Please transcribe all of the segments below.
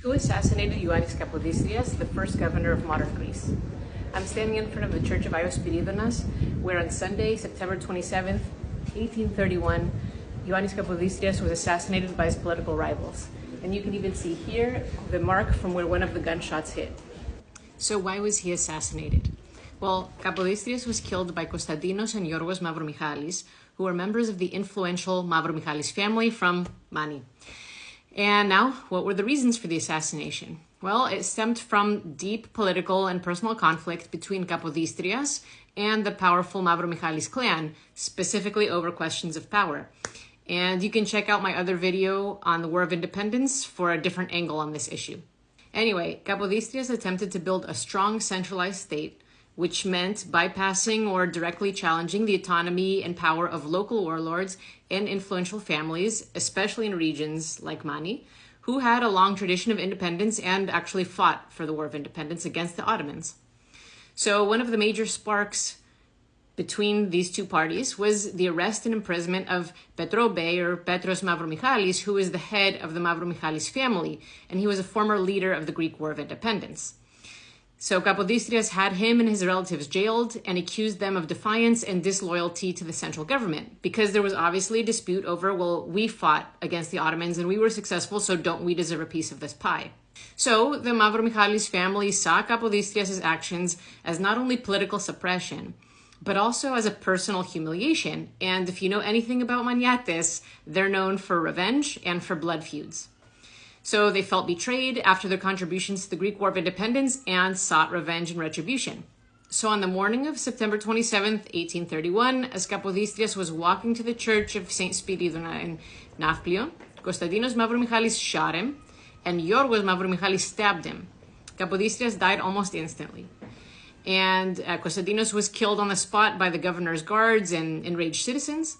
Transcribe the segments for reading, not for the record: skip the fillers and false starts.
Who assassinated Giannis Kapodistrias, the first governor of modern Greece? I'm standing in front of the Church of Spiridonas, where on Sunday, September 27th, 1831, Giannis Kapodistrias was assassinated by his political rivals. And you can even see here the mark from where one of the gunshots hit. So why was he assassinated? Well, Kapodistrias was killed by Konstantinos and Yorgos Mavromichalis, who were members of the influential Mavromichalis family from Mani. And now, what were the reasons for the assassination? Well, it stemmed from deep political and personal conflict between Kapodistrias and the powerful Mavromichalis clan, specifically over questions of power. And you can check out my other video on the War of Independence for a different angle on this issue. Anyway, Kapodistrias attempted to build a strong centralized state, which meant bypassing or directly challenging the autonomy and power of local warlords and influential families, especially in regions like Mani, who had a long tradition of independence and actually fought for the War of Independence against the Ottomans. So one of the major sparks between these two parties was the arrest and imprisonment of Petro Bey, or Petros Mavromichalis, who is the head of the Mavromichalis family, and he was a former leader of the Greek War of Independence. So Kapodistrias had him and his relatives jailed and accused them of defiance and disloyalty to the central government, because there was obviously a dispute over, well, we fought against the Ottomans and we were successful, so don't we deserve a piece of this pie? So the Mavromichalis family saw Kapodistrias' actions as not only political suppression, but also as a personal humiliation. And if you know anything about Maniates, they're known for revenge and for blood feuds. So they felt betrayed after their contributions to the Greek War of Independence and sought revenge and retribution. So on the morning of September 27th, 1831, as Kapodistrias was walking to the church of St. Spiridona in Nafplio, Konstantinos Mavromichalis shot him, and Yorgos Mavromichalis stabbed him. Kapodistrias died almost instantly. And Konstantinos was killed on the spot by the governor's guards and enraged citizens.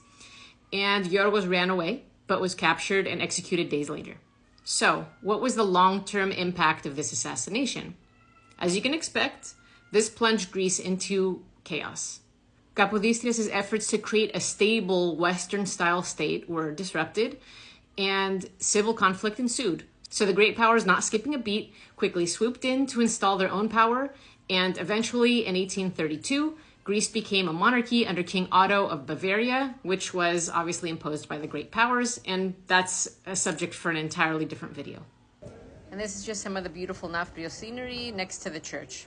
And Yorgos ran away, but was captured and executed days later. So, what was the long-term impact of this assassination? As you can expect, this plunged Greece into chaos. Kapodistrias' efforts to create a stable Western-style state were disrupted, and civil conflict ensued. So the great powers, not skipping a beat, quickly swooped in to install their own power, and eventually, in 1832, Greece became a monarchy under King Otto of Bavaria, which was obviously imposed by the great powers, and that's a subject for an entirely different video. And this is just some of the beautiful Nafplio scenery next to the church.